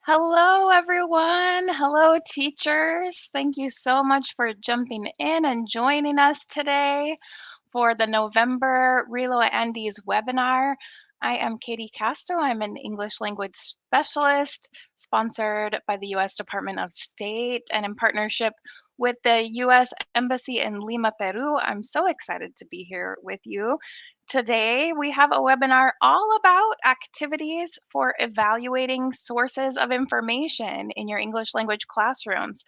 Hello, everyone. Hello, teachers. Thank you so much for jumping in and joining us today for the November RELO Andes webinar. I am Kati Casto. I'm an English language specialist sponsored by the U.S. Department of State and in partnership with the U.S. Embassy in Lima, Peru. I'm so excited to be here with you. Today, we have a webinar all about activities for evaluating sources of information in your English language classrooms.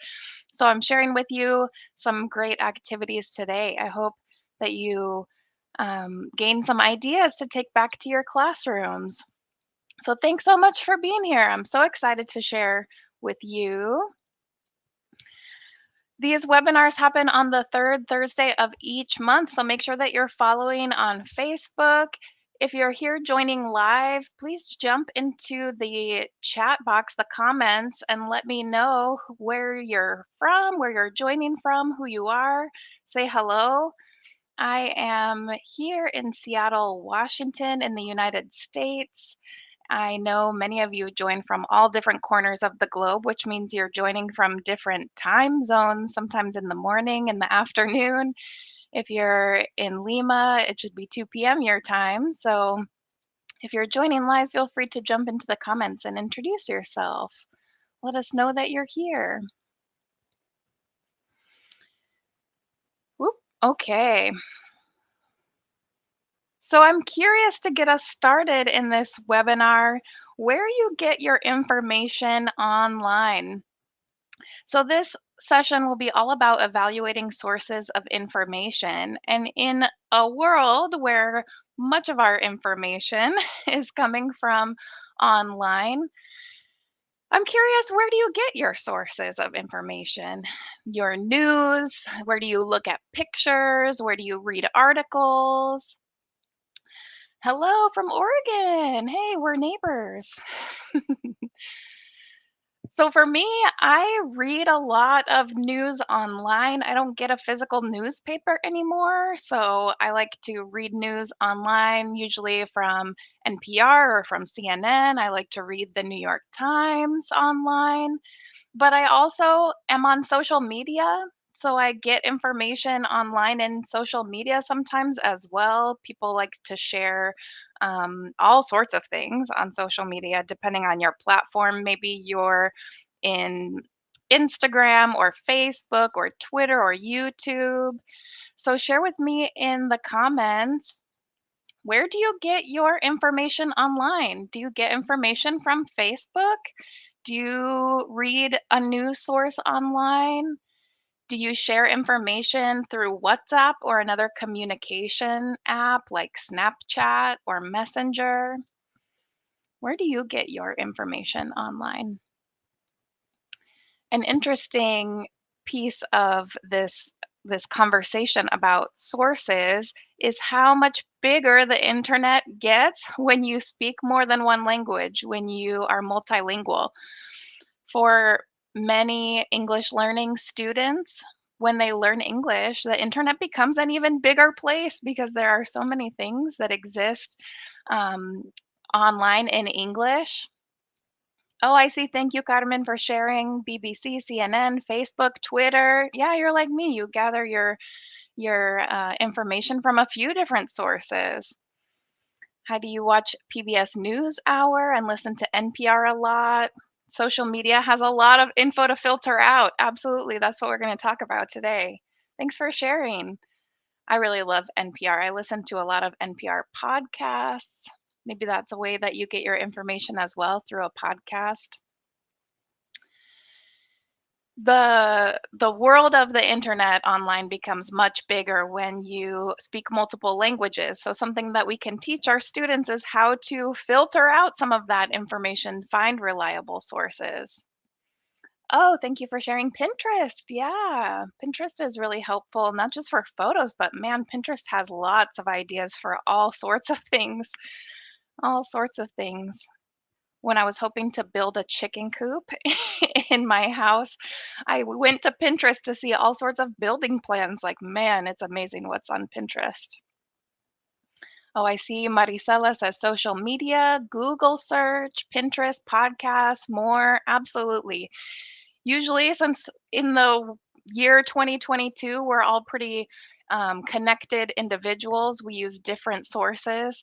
So I'm sharing with you some great activities today. I hope that you gain some ideas to take back to your classrooms. So thanks so much for being here. I'm so excited to share with you. These webinars happen on the third Thursday of each month, so make sure that you're following on Facebook. If you're here joining live, please jump into the chat box, the comments, and let me know where you're from, where you're joining from, who you are. Say hello. I am here in Seattle, Washington, in the United States. I know many of you join from all different corners of the globe, which means you're joining from different time zones, sometimes in the morning, in the afternoon. If you're in Lima, it should be 2 p.m. your time. So if you're joining live, feel free to jump into the comments and introduce yourself. Let us know that you're here. Whoop. Okay. So I'm curious to get us started in this webinar, where you get your information online. So this session will be all about evaluating sources of information. And in a world where much of our information is coming from online, I'm curious, where do you get your sources of information? Your news? Where do you look at pictures? Where do you read articles? Hello from Oregon. Hey, we're neighbors. So for me, I read a lot of news online. I don't get a physical newspaper anymore, so I like to read news online, usually from NPR or from CNN. I like to read the New York Times online. But I also am on social media, so I get information online in social media sometimes as well. People like to share all sorts of things on social media, depending on your platform. Maybe you're in Instagram or Facebook or Twitter or YouTube. So share with me in the comments, where do you get your information online? Do you get information from Facebook? Do you read a news source online? Do you share information through WhatsApp or another communication app like Snapchat or Messenger? Where do you get your information online? An interesting piece of this conversation about sources is how much bigger the internet gets when you speak more than one language, when you are multilingual. For many English learning students, when they learn English, the internet becomes an even bigger place because there are so many things that exist um, online in English. Oh, I see. Thank you, Carmen, for sharing BBC, CNN, Facebook, Twitter. Yeah, you're like me. You gather your information from a few different sources. How do you watch PBS NewsHour and listen to NPR a lot? Social media has a lot of info to filter out. Absolutely. That's what we're going to talk about today. Thanks for sharing. I really love NPR. I listen to a lot of NPR podcasts. Maybe that's a way that you get your information as well, through a podcast. The world of the internet online becomes much bigger when you speak multiple languages. So something that we can teach our students is how to filter out some of that information, find reliable sources. Oh, thank you for sharing Pinterest. Yeah, Pinterest is really helpful, not just for photos, but man, Pinterest has lots of ideas for all sorts of things. All sorts of things. When I was hoping to build a chicken coop in my house, I went to Pinterest to see all sorts of building plans. Like, man, it's amazing what's on Pinterest. Oh, I see. Maricela says social media, Google search, Pinterest, podcasts, more. Absolutely. Usually, since in the year 2022, we're all pretty connected individuals, we use different sources.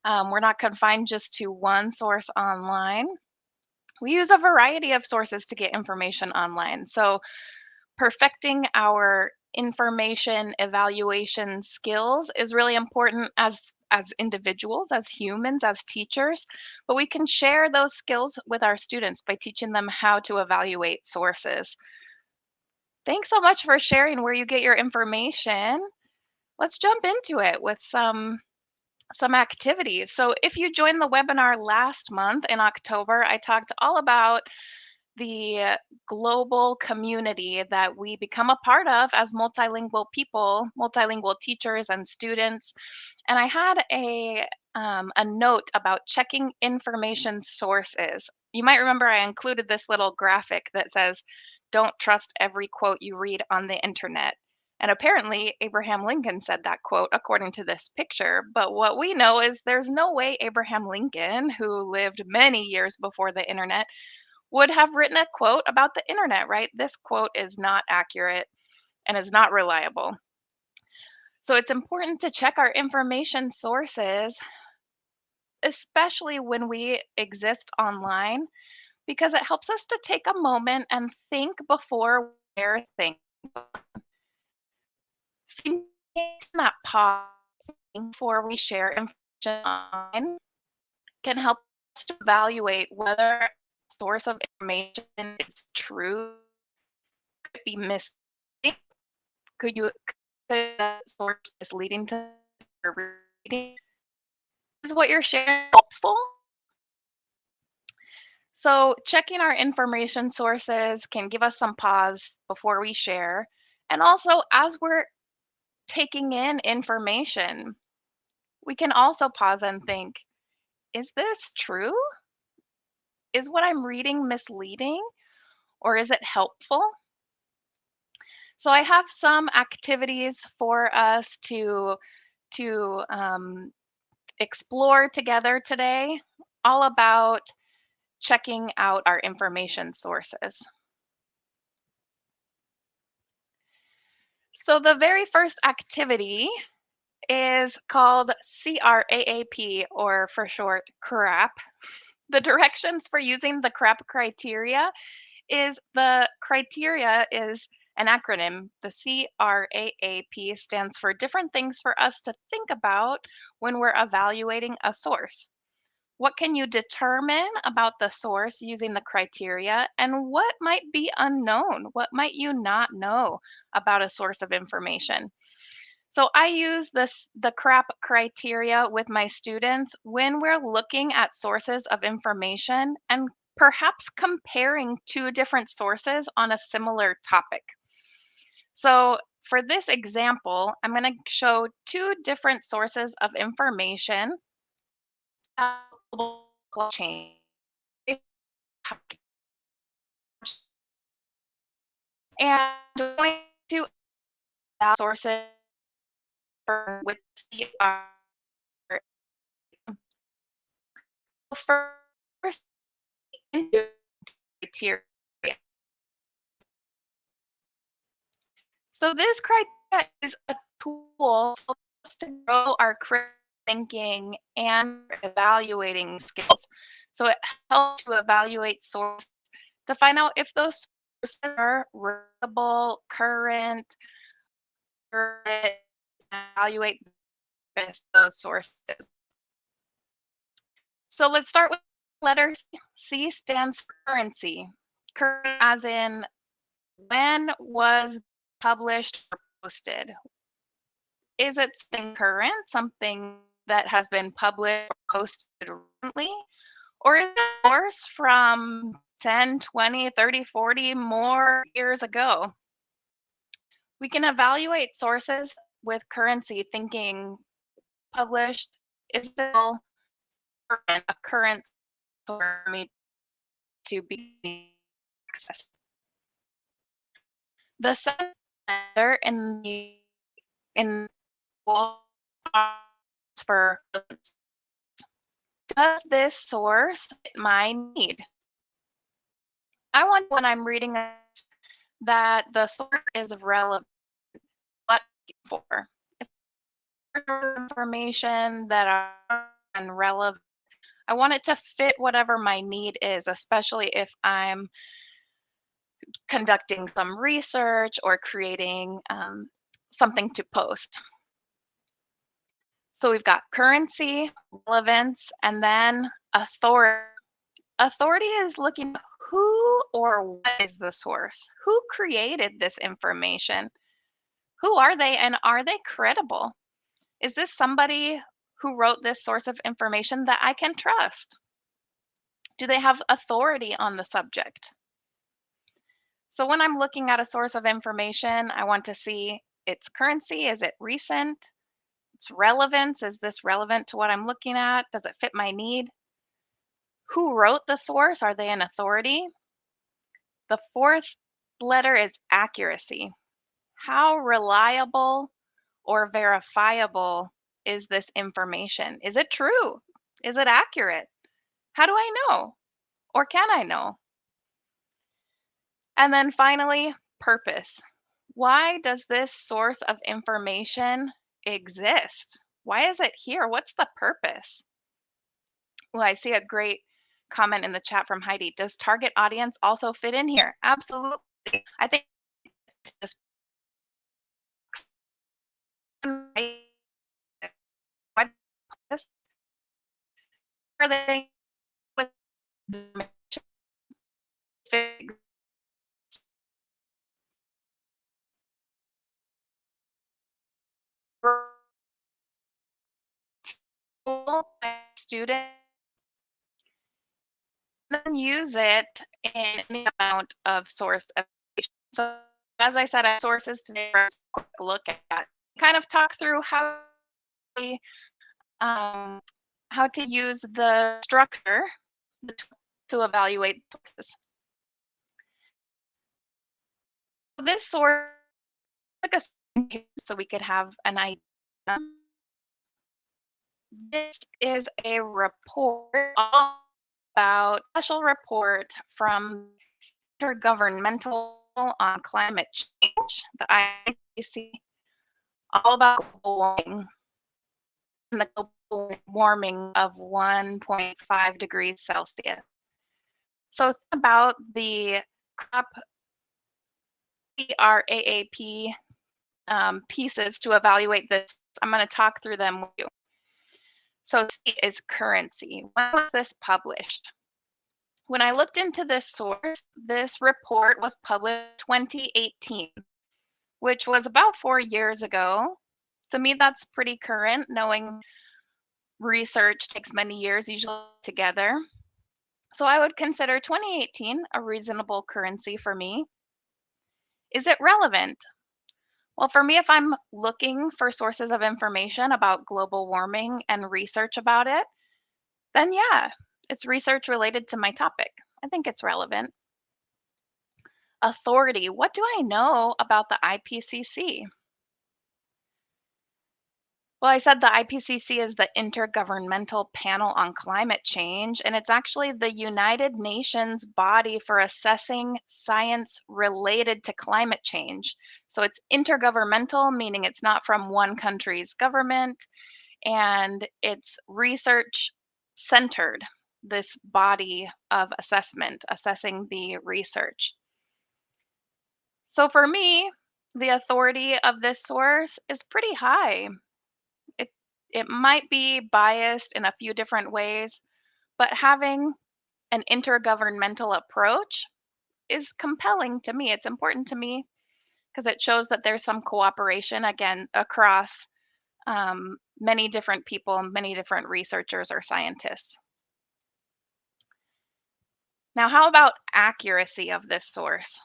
We're not confined just to one source online. We use a variety of sources to get information online. So, perfecting our information evaluation skills is really important as individuals, as humans, as teachers, but we can share those skills with our students by teaching them how to evaluate sources. Thanks so much for sharing where you get your information. Let's jump into it with some activities. So if you joined the webinar last month in October, I talked all about the global community that we become a part of as multilingual people, multilingual teachers and students. And I had a note about checking information sources. You might remember I included this little graphic that says, "Don't trust every quote you read on the internet." And apparently, Abraham Lincoln said that quote according to this picture. But what we know is there's no way Abraham Lincoln, who lived many years before the internet, would have written a quote about the internet, right? This quote is not accurate and is not reliable. So it's important to check our information sources, especially when we exist online, because it helps us to take a moment and think before we share things. Thinking that pause before we share information online can help us to evaluate whether a source of information is true, could be misleading, could that source misleading to your reading? Is what you're sharing helpful? So, checking our information sources can give us some pause before we share. And also, as we're taking in information, we can also pause and think, is this true? Is what I'm reading misleading or is it helpful? So, I have some activities for us to explore together today, all about checking out our information sources. So, the very first activity is called CRAAP, or for short, CRAP. The directions for using the CRAP criteria is the criteria is an acronym. The CRAAP stands for different things for us to think about when we're evaluating a source. What can you determine about the source using the criteria, and what might be unknown? What might you not know about a source of information? So I use the CRAP criteria with my students when we're looking at sources of information and perhaps comparing two different sources on a similar topic. So for this example, I'm going to show two different sources of information about global climate change. And I'm going to add sources with CR. First, criteria. So this criteria is a tool for us to grow our critical thinking and evaluating skills. So it helps to evaluate sources to find out if those sources are reliable, current, accurate, evaluate those sources. So let's start with letter C. C stands for currency. Current as in when was published or posted? Is it something current, something that has been published or posted recently? Or is it a source from 10, 20, 30, 40 more years ago? We can evaluate sources with currency thinking published is still current, a current source for me to be accessed. The second letter in the in for does this source fit my need? I want when I'm reading that the source is relevant what I'm looking for. If there's information that are irrelevant, I want it to fit whatever my need is, especially if I'm conducting some research or creating something to post. So we've got currency, relevance, and then authority. Authority is looking at who or what is the source? Who created this information? Who are they and are they credible? Is this somebody who wrote this source of information that I can trust? Do they have authority on the subject? So when I'm looking at a source of information, I want to see its currency. Is it recent? Its relevance. Is this relevant to what I'm looking at? Does it fit my need? Who wrote the source? Are they an authority? The fourth letter is accuracy. How reliable or verifiable is this information? Is it true? Is it accurate? How do I know? Or can I know? And then finally, purpose. Why does this source of information exist? Why is it here? What's the purpose? Well, I see a great comment in the chat from Heidi. Does target audience also fit in here? Absolutely. I think this what this are they with the student then use it in any amount of source information. So as I said, I have sources today for us to quick look at. Kind of talk through we, um, how to use the structure to evaluate sources. This source like a so we could have an idea. This is a report all about special report from Intergovernmental on Climate Change, the IPCC, all about global warming and the global warming of 1.5 degrees Celsius. So it's about the CRAAP pieces to evaluate this. I'm going to talk through them with you. So C is currency. When was this published? When I looked into this source, this report was published 2018, which was about 4 years ago. To me, that's pretty current, knowing research takes many years usually together. So I would consider 2018 a reasonable currency for me. Is it relevant? Well, for me, if I'm looking for sources of information about global warming and research about it, then yeah, it's research related to my topic. I think it's relevant. Authority. What do I know about the IPCC? Well, I said the IPCC is the Intergovernmental Panel on Climate Change, and it's actually the United Nations body for assessing science related to climate change. So it's intergovernmental, meaning it's not from one country's government, and it's research centered, this body of assessment, assessing the research. So for me, the authority of this source is pretty high. It it might be biased in a few different ways, but having an intergovernmental approach is compelling to me. It's important to me because it shows that there's some cooperation again across many different people, many different researchers or scientists. Now, how about accuracy of this source?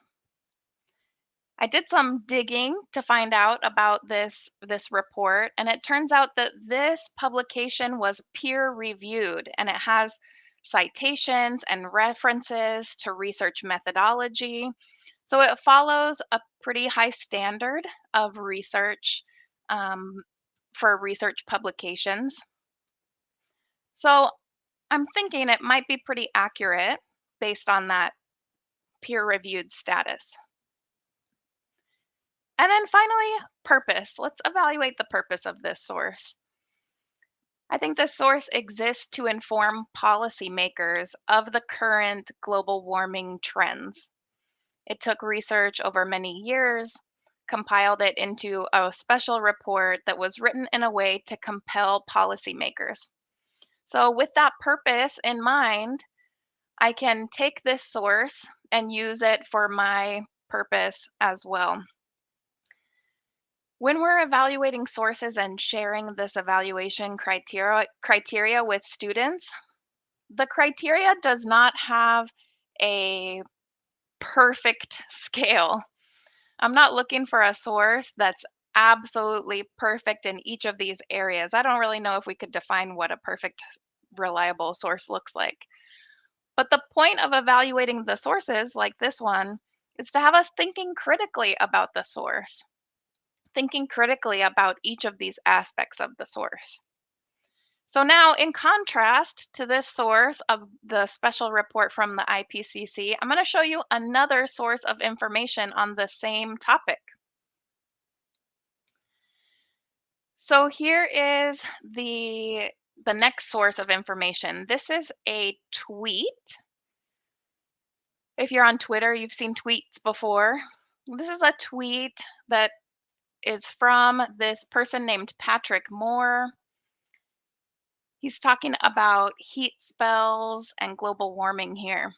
I did some digging to find out about this report, and it turns out that this publication was peer reviewed and it has citations and references to research methodology. So it follows a pretty high standard of research, um, for research publications. So I'm thinking it might be pretty accurate based on that peer reviewed status. And then finally, purpose. Let's evaluate the purpose of this source. I think this source exists to inform policymakers of the current global warming trends. It took research over many years, compiled it into a special report that was written in a way to compel policymakers. So, with that purpose in mind, I can take this source and use it for my purpose as well. When we're evaluating sources and sharing this evaluation criteria with students, the criteria does not have a perfect scale. I'm not looking for a source that's absolutely perfect in each of these areas. I don't really know if we could define what a perfect, reliable source looks like. But the point of evaluating the sources, like this one, is to have us thinking critically about the source, thinking critically about each of these aspects of the source. So now, in contrast to this source of the special report from the IPCC, I'm going to show you another source of information on the same topic. So here is the next source of information. This is a tweet. If you're on Twitter, you've seen tweets before. This is a tweet that is from this person named Patrick Moore. He's talking about heat spells and global warming here.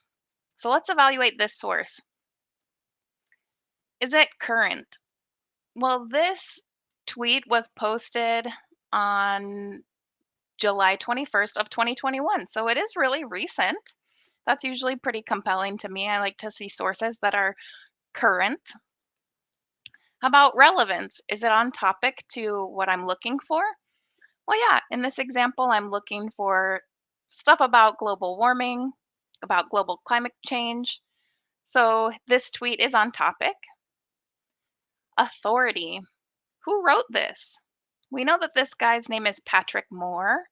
So let's evaluate this source. Is it current? Well, this tweet was posted on July 21st of 2021. So it is really recent. That's usually pretty compelling to me. I like to see sources that are current. How about relevance? Is it on topic to what I'm looking for? Well, yeah, in this example, I'm looking for stuff about global warming, about global climate change. So this tweet is on topic. Authority. Who wrote this? We know that this guy's name is Patrick Moore.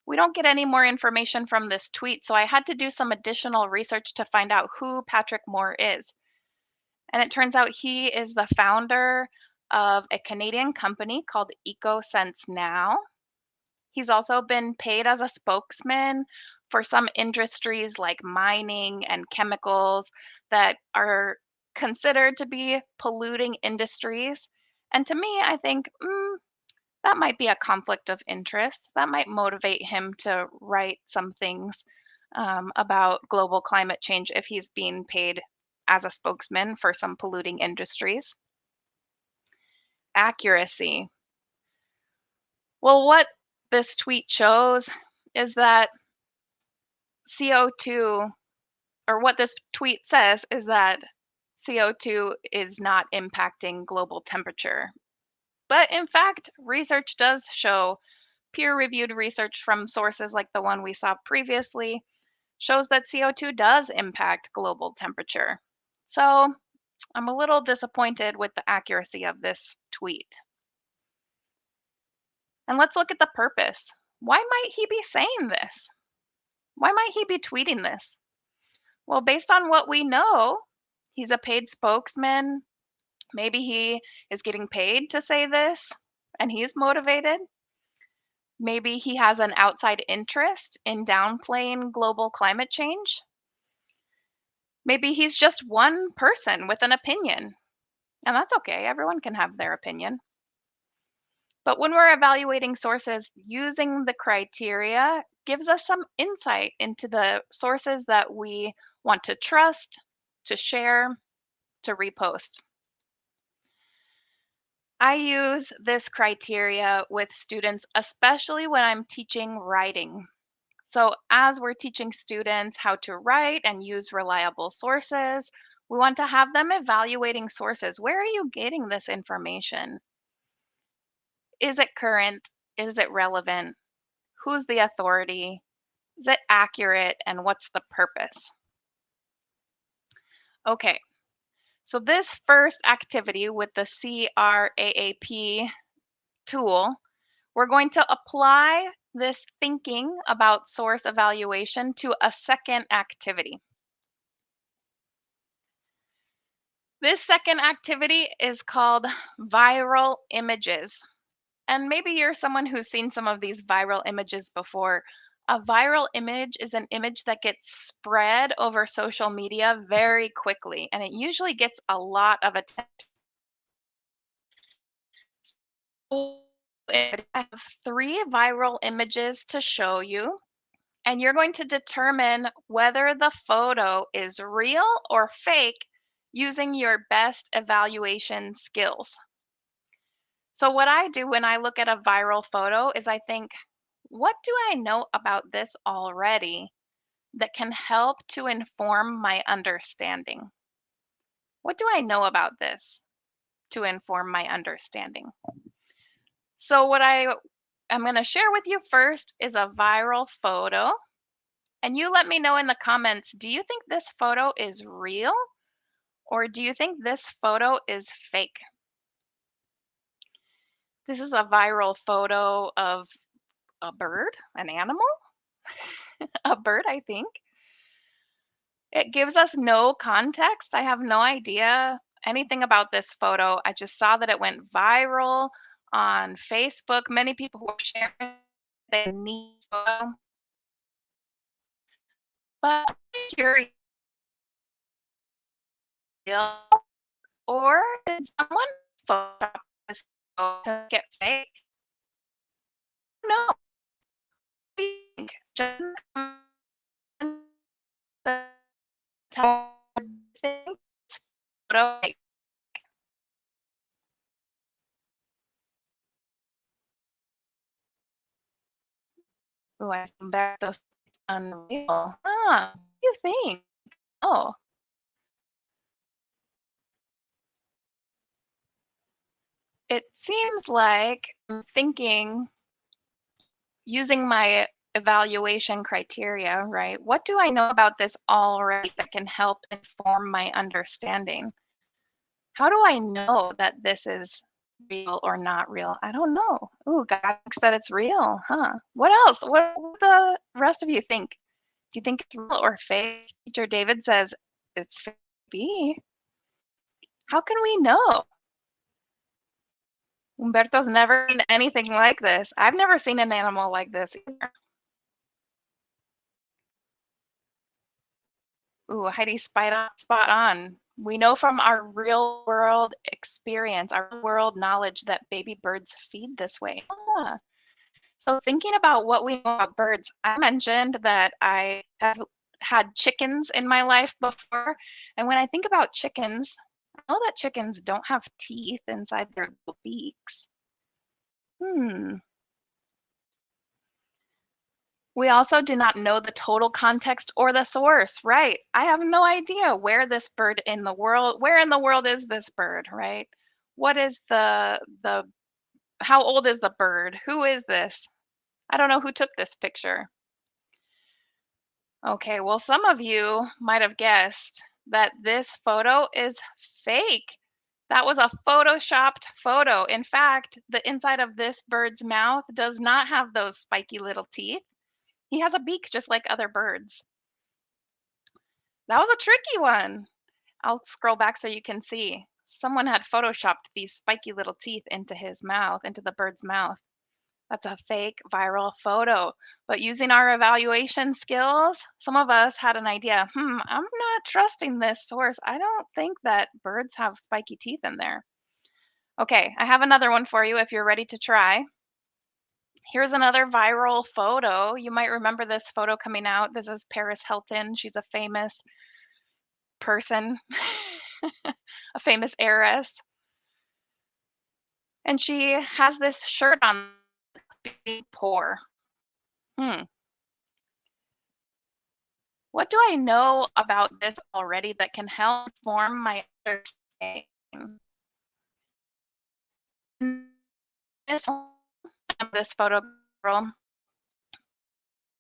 We don't get any more information from this tweet, so I had to do some additional research to find out who Patrick Moore is. And it turns out he is the founder of a Canadian company called EcoSense Now. He's also been paid as a spokesman for some industries like mining and chemicals that are considered to be polluting industries. And to me, I think that might be a conflict of interest. That might motivate him to write some things about global climate change if he's being paid as a spokesman for some polluting industries. Accuracy. Well, what this tweet shows is that CO2, or what this tweet says is that CO2 is not impacting global temperature. But in fact, research does show, peer reviewed research from sources like the one we saw previously shows that CO2 does impact global temperature. So I'm a little disappointed with the accuracy of this tweet. And let's look at the purpose. Why might he be saying this? Why might he be tweeting this? Well, based on what we know, he's a paid spokesman. Maybe he is getting paid to say this and he's motivated. Maybe he has an outside interest in downplaying global climate change. Maybe he's just one person with an opinion, and that's okay. Everyone can have their opinion. But when we're evaluating sources, using the criteria gives us some insight into the sources that we want to trust, to share, to repost. I use this criteria with students, especially when I'm teaching writing. So, as we're teaching students how to write and use reliable sources, we want to have them evaluating sources. Where are you getting this information? Is it current? Is it relevant? Who's the authority? Is it accurate? And what's the purpose? Okay, so this first activity with the CRAAP tool We're going to apply this thinking about source evaluation to a second activity. This second activity is called viral images. And maybe you're someone who's seen some of these viral images before. A viral image is an image that gets spread over social media very quickly, and it usually gets a lot of attention. So, I have three viral images to show you, and you're going to determine whether the photo is real or fake using your best evaluation skills. So, what I do when I look at a viral photo is I think, what do I know about this already that can help to inform my understanding? What do I know about this to inform my understanding? So, what I'm going to share with you first is a viral photo. And you let me know in the comments, do you think this photo is real or do you think this photo is fake? This is a viral photo of a bird, an animal, a bird, I think. It gives us no context. I have no idea anything about this photo. I just saw that it went viral on Facebook. Many people were sharing the neat photo. But I'm curious, or did someone Photoshop this photo to make it fake? No. Just tell think photo. Oh, I Humberto's unreal. Huh, what do you think? Oh, it seems like I'm thinking using my evaluation criteria, right? What do I know about this already that can help inform my understanding? How do I know that this is real or not real? I don't know. Ooh, God thinks that it's real, huh? What else? What the rest of you think? Do you think it's real or fake? Teacher David says it's fake. B. How can we know? Umberto's never seen anything like this. I've never seen an animal like this either. Ooh, Heidi, spot on. We know from our real world experience, our world knowledge that baby birds feed this way. Ah. So thinking about what we know about birds, I mentioned that I have had chickens in my life before. And when I think about chickens, I know that chickens don't have teeth inside their little beaks. Hmm. We also do not know the total context or the source, right? I have no idea where in the world is this bird, right? What is how old is the bird? Who is this? I don't know who took this picture. Okay, well, some of you might have guessed that this photo is fake. That was a photoshopped photo. In fact, the inside of this bird's mouth does not have those spiky little teeth. He has a beak just like other birds. That was a tricky one. I'll scroll back so you can see. Someone had photoshopped these spiky little teeth into his mouth, into the bird's mouth. That's a fake viral photo. But using our evaluation skills, some of us had an idea. I'm not trusting this source. I don't think that birds have spiky teeth in there. Okay, I have another one for you if you're ready to try. Here's another viral photo. You might remember this photo coming out. This is Paris Hilton. She's a famous person, a famous heiress. And she has this shirt on, being poor. Hmm. What do I know about this already that can help form my understanding? This this photo girl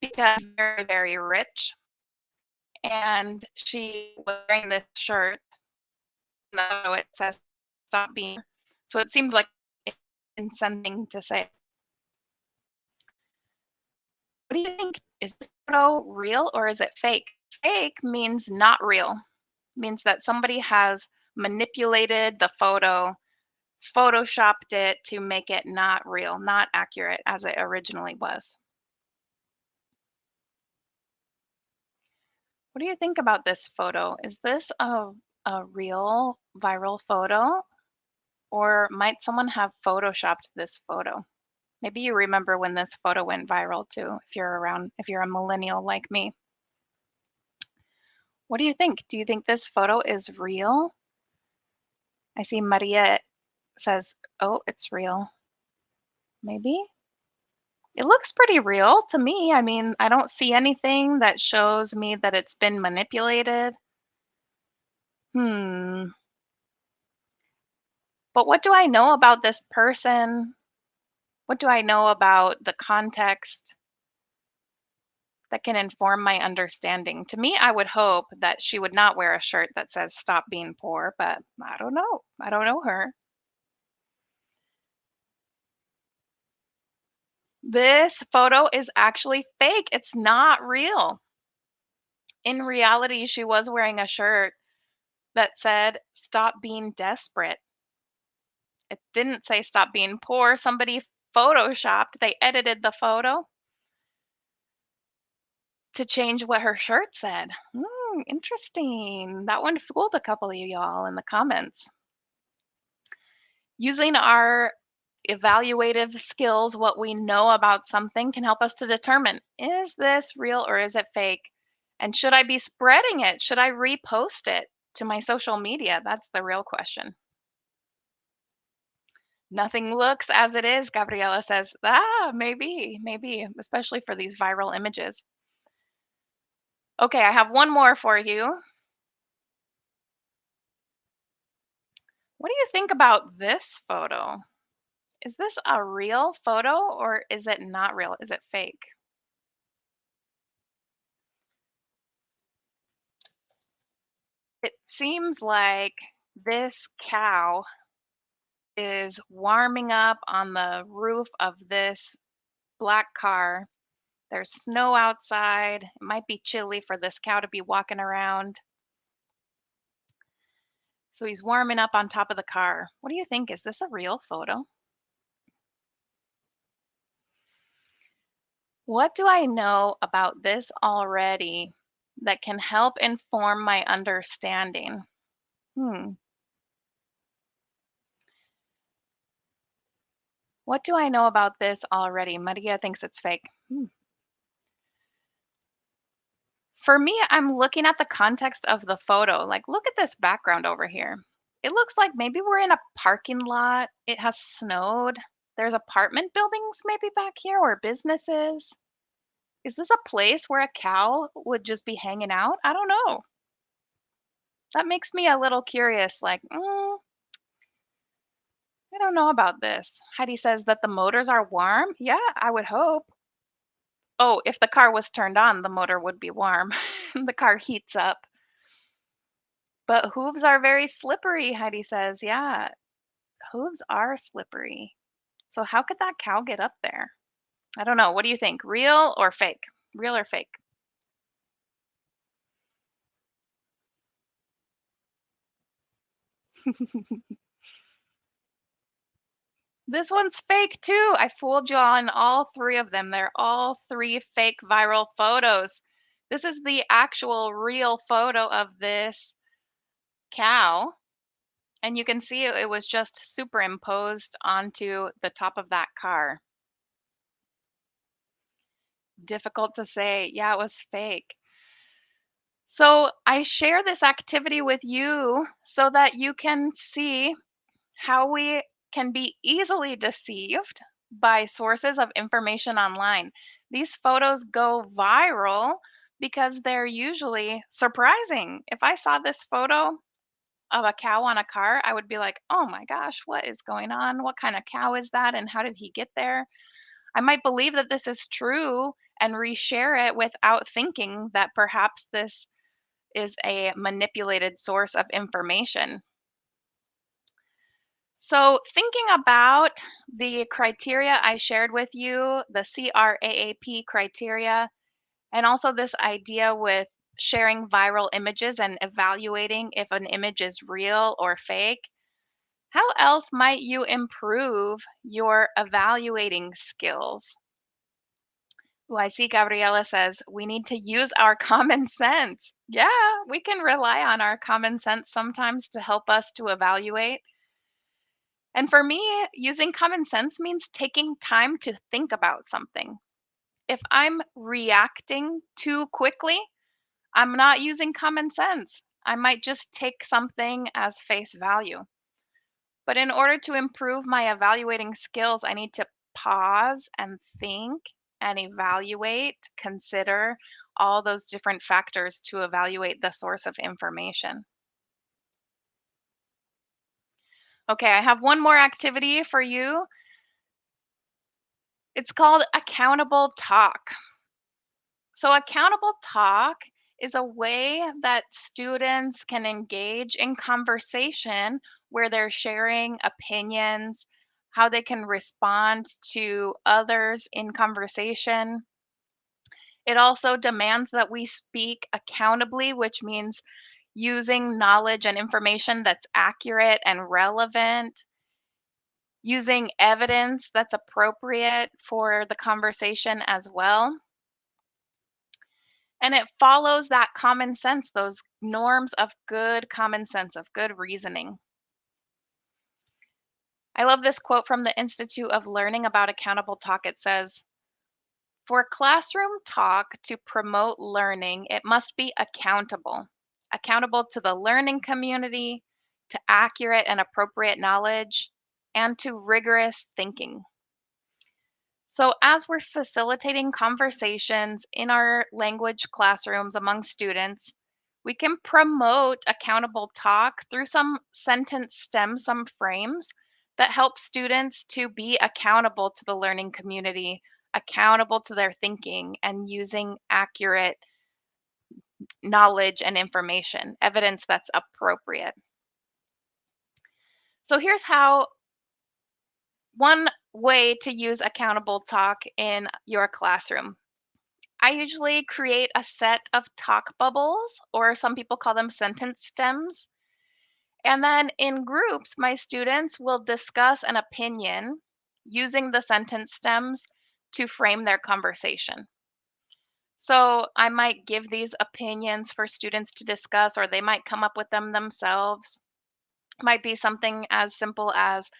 because very, very rich, and she was wearing this shirt. In the photo it says "Stop being." So it seemed like in something to say. What do you think? Is this photo real or is it fake? Fake means not real. Means that somebody has manipulated the photo, photoshopped it to make it not real, not accurate as it originally was. What do you think about this photo? Is this a real viral photo or might someone have photoshopped this photo? Maybe you remember when this photo went viral too, if you're around, if you're a millennial like me. What do you think? Do you think this photo is real? I see Maria says, "Oh, it's real." Maybe? It looks pretty real to me. I mean, I don't see anything that shows me that it's been manipulated. Hmm. But what do I know about this person? What do I know about the context that can inform my understanding? To me, I would hope that she would not wear a shirt that says "Stop being poor," but I don't know. I don't know her. This photo is actually fake. It's not real. In reality, she was wearing a shirt that said, "Stop being desperate." It didn't say "Stop being poor." Somebody photoshopped, they edited the photo to change what her shirt said. Interesting. That one fooled a couple of y'all in the comments. Using our evaluative skills, what we know about something can help us to determine, is this real or is it fake? And should I be spreading it? Should I repost it to my social media? That's the real question. Nothing looks as it is, Gabriela says. Maybe, especially for these viral images. Okay, I have one more for you. What do you think about this photo? Is this a real photo or is it not real? Is it fake? It seems like this cow is warming up on the roof of this black car. There's snow outside. It might be chilly for this cow to be walking around. So he's warming up on top of the car. What do you think? Is this a real photo? What do I know about this already that can help inform my understanding? Hmm. What do I know about this already? Maria thinks it's fake. For me, I'm looking at the context of the photo. Like, look at this background over here. It looks like maybe we're in a parking lot. It has snowed. There's apartment buildings maybe back here or businesses. Is this a place where a cow would just be hanging out? I don't know. That makes me a little curious. Like, I don't know about this. Heidi says that the motors are warm. Yeah, I would hope. Oh, if the car was turned on, the motor would be warm. The car heats up. But hooves are very slippery, Heidi says. Yeah, hooves are slippery. So how could that cow get up there? I don't know. What do you think? Real or fake? Real or fake? This one's fake too. I fooled you on all three of them. They're all three fake viral photos. This is the actual real photo of this cow. And you can see it was just superimposed onto the top of that car. Difficult to say. Yeah, it was fake. So I share this activity with you so that you can see how we can be easily deceived by sources of information online. These photos go viral because they're usually surprising. If I saw this photo of a cow on a car, I would be like, oh my gosh, what is going on? What kind of cow is that? And how did he get there? I might believe that this is true and reshare it without thinking that perhaps this is a manipulated source of information. So, thinking about the criteria I shared with you, the CRAAP criteria, and also this idea with sharing viral images and evaluating if an image is real or fake, how else might you improve your evaluating skills? Ooh, I see Gabriela says we need to use our common sense. Yeah, we can rely on our common sense sometimes to help us to evaluate. And for me, using common sense means taking time to think about something. If I'm reacting too quickly, I'm not using common sense. I might just take something as face value. But in order to improve my evaluating skills, I need to pause and think and evaluate, consider all those different factors to evaluate the source of information. Okay, I have one more activity for you. It's called accountable talk. So, accountable talk is a way that students can engage in conversation where they're sharing opinions, how they can respond to others in conversation. It also demands that we speak accountably, which means using knowledge and information that's accurate and relevant, using evidence that's appropriate for the conversation as well. And it follows that common sense, those norms of good common sense, of good reasoning. I love this quote from the Institute of Learning about accountable talk. It says, for classroom talk to promote learning, it must be accountable. Accountable to the learning community, to accurate and appropriate knowledge, and to rigorous thinking. So, as we're facilitating conversations in our language classrooms among students, we can promote accountable talk through some sentence stems, some frames that help students to be accountable to the learning community, accountable to their thinking, and using accurate knowledge and information, evidence that's appropriate. So, here's how one way to use accountable talk in your classroom. I usually create a set of talk bubbles, or some people call them sentence stems. And then in groups, my students will discuss an opinion using the sentence stems to frame their conversation. So I might give these opinions for students to discuss, or they might come up with them themselves. Might be something as simple as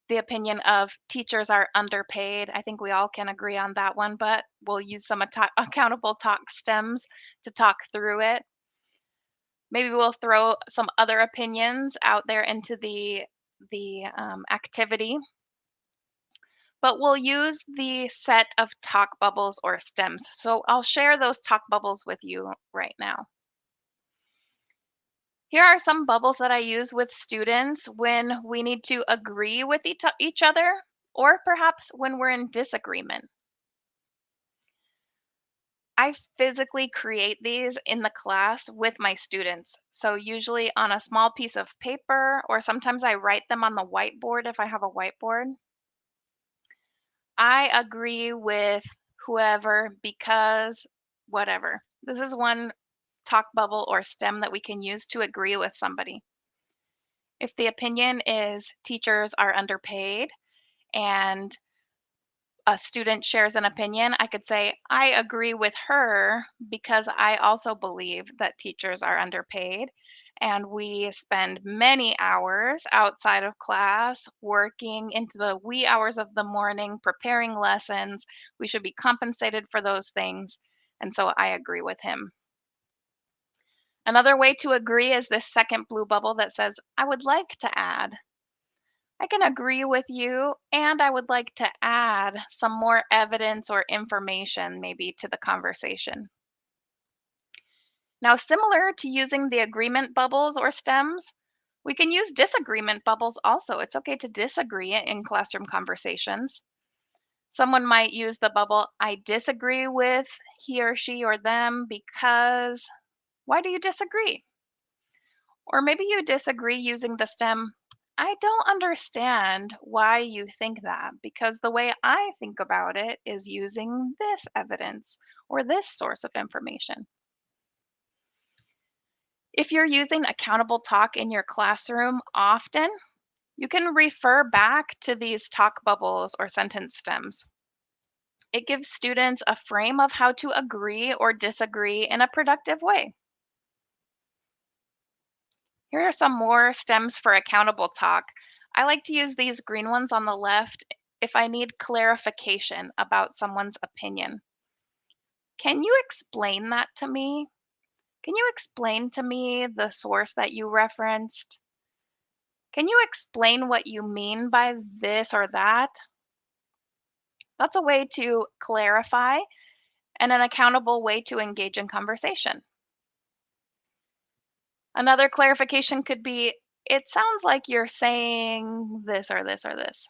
the opinion of teachers are underpaid. I think we all can agree on that one, but we'll use some accountable talk stems to talk through it. Maybe we'll throw some other opinions out there into the activity, but we'll use the set of talk bubbles or stems. So I'll share those talk bubbles with you right now. Here are some bubbles that I use with students when we need to agree with each other, or perhaps when we're in disagreement. I physically create these in the class with my students. So, usually on a small piece of paper, or sometimes I write them on the whiteboard if I have a whiteboard. I agree with whoever because whatever. This is one talk bubble or stem that we can use to agree with somebody. If the opinion is teachers are underpaid and a student shares an opinion, I could say, I agree with her because I also believe that teachers are underpaid. And we spend many hours outside of class working into the wee hours of the morning, preparing lessons. We should be compensated for those things. And so I agree with him. Another way to agree is this second blue bubble that says, I would like to add. I can agree with you, and I would like to add some more evidence or information maybe to the conversation. Now, similar to using the agreement bubbles or stems, we can use disagreement bubbles also. It's okay to disagree in classroom conversations. Someone might use the bubble, I disagree with he or she or them because, why do you disagree? Or maybe you disagree using the stem, I don't understand why you think that because the way I think about it is using this evidence or this source of information. If you're using accountable talk in your classroom often, you can refer back to these talk bubbles or sentence stems. It gives students a frame of how to agree or disagree in a productive way. Here are some more stems for accountable talk. I like to use these green ones on the left if I need clarification about someone's opinion. Can you explain that to me? Can you explain to me the source that you referenced? Can you explain what you mean by this or that? That's a way to clarify and an accountable way to engage in conversation. Another clarification could be, it sounds like you're saying this or this or this.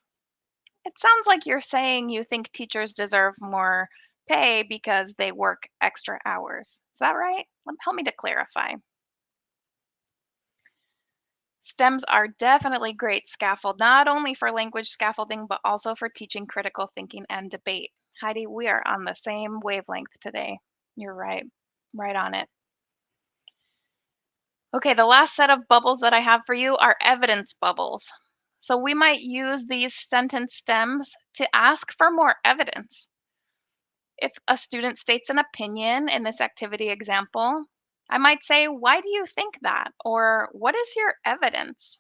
It sounds like you're saying you think teachers deserve more pay because they work extra hours. Is that right? Help me to clarify. STEMs are definitely great scaffold, not only for language scaffolding, but also for teaching critical thinking and debate. Heidi, we are on the same wavelength today. You're right. Right on it. Okay, the last set of bubbles that I have for you are evidence bubbles. So we might use these sentence stems to ask for more evidence. If a student states an opinion in this activity example, I might say, why do you think that? Or what is your evidence?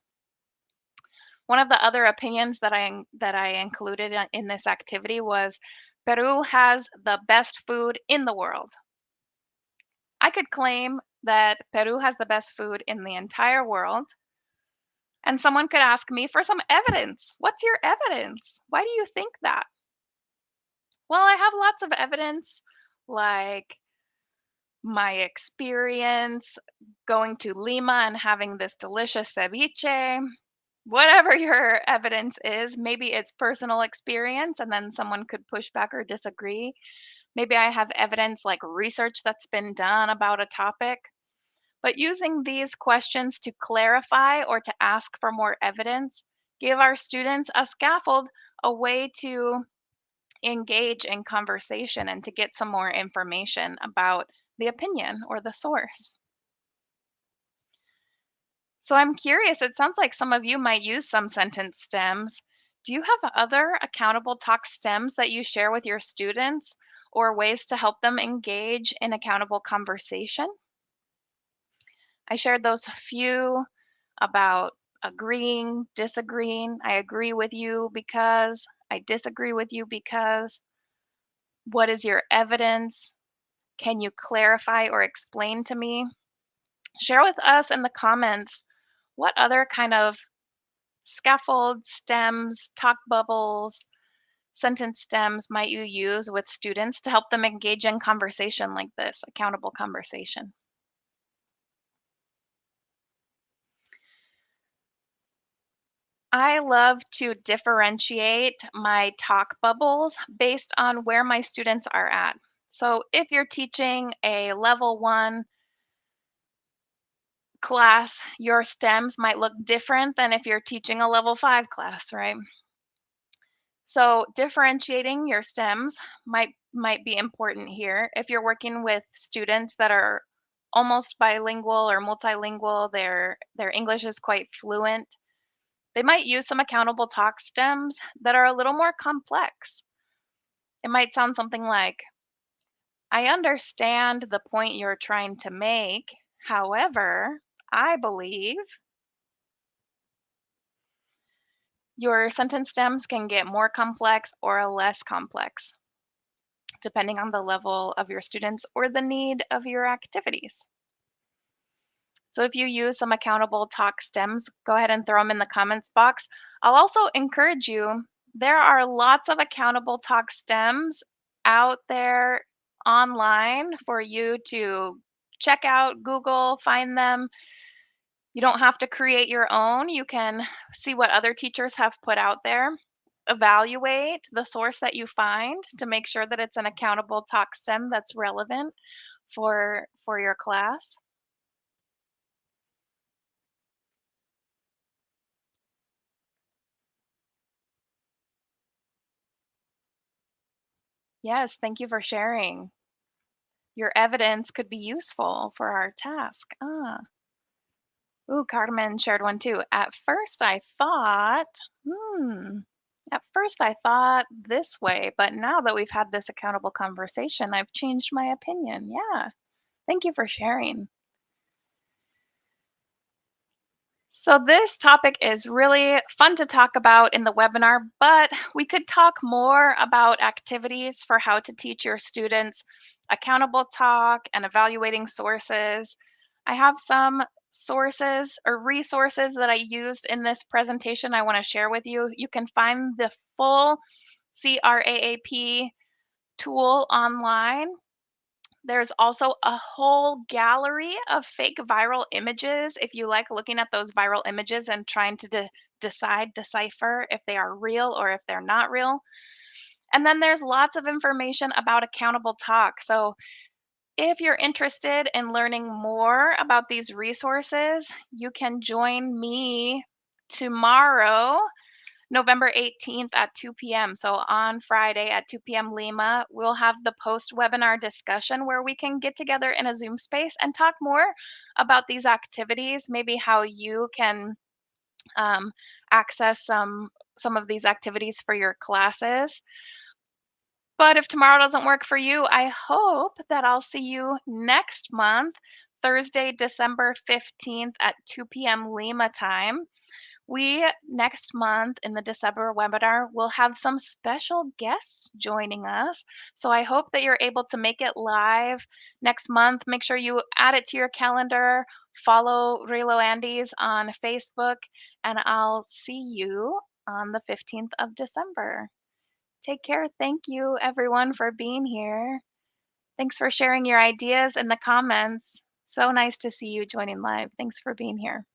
One of the other opinions that I included in this activity was Peru has the best food in the world. I could claim that Peru has the best food in the entire world, and someone could ask me for some evidence. What's your evidence? Why do you think that? Well, I have lots of evidence, like my experience going to Lima and having this delicious ceviche. Whatever your evidence is, maybe it's personal experience, and then someone could push back or disagree. Maybe I have evidence like research that's been done about a topic. But using these questions to clarify or to ask for more evidence give our students a scaffold, a way to engage in conversation and to get some more information about the opinion or the source. So I'm curious, it sounds like some of you might use some sentence stems. Do you have other accountable talk stems that you share with your students or ways to help them engage in accountable conversation? I shared those few about agreeing, disagreeing. I agree with you because, I disagree with you because. What is your evidence? Can you clarify or explain to me? Share with us in the comments what other kind of scaffold, stems, talk bubbles, sentence stems might you use with students to help them engage in conversation like this, accountable conversation. I love to differentiate my talk bubbles based on where my students are at. So if you're teaching a level 1 class, your stems might look different than if you're teaching a level 5 class, right? So differentiating your stems might be important here. If you're working with students that are almost bilingual or multilingual, their English is quite fluent, they might use some accountable talk stems that are a little more complex. It might sound something like, I understand the point you're trying to make. However, I believe your sentence stems can get more complex or less complex, depending on the level of your students or the need of your activities. So if you use some accountable talk stems, go ahead and throw them in the comments box. I'll also encourage you, there are lots of accountable talk stems out there online for you to check out, Google, find them. You don't have to create your own. You can see what other teachers have put out there. Evaluate the source that you find to make sure that it's an accountable talk stem that's relevant for your class. Yes, thank you for sharing. Your evidence could be useful for our task. Ooh, Carmen shared one too. At first I thought this way, but now that we've had this accountable conversation, I've changed my opinion. Yeah. Thank you for sharing. So, this topic is really fun to talk about in the webinar, but we could talk more about activities for how to teach your students accountable talk and evaluating sources. I have some sources or resources that I used in this presentation I want to share with you. You can find the full CRAAP tool online. There's also a whole gallery of fake viral images if you like looking at those viral images and trying to decipher if they are real or if they're not real. And then there's lots of information about accountable talk. So if you're interested in learning more about these resources, you can join me tomorrow, November 18th at 2 p.m. So on Friday at 2 p.m. Lima, we'll have the post webinar discussion where we can get together in a Zoom space and talk more about these activities, maybe how you can um, access some of these activities for your classes. But if tomorrow doesn't work for you, I hope that I'll see you next month, Thursday, December 15th at 2 p.m. Lima time. We next month in the December webinar will have some special guests joining us. So I hope that you're able to make it live next month. Make sure you add it to your calendar, follow RELO Andes on Facebook, and I'll see you on the 15th of December. Take care. Thank you, everyone, for being here. Thanks for sharing your ideas in the comments. So nice to see you joining live. Thanks for being here.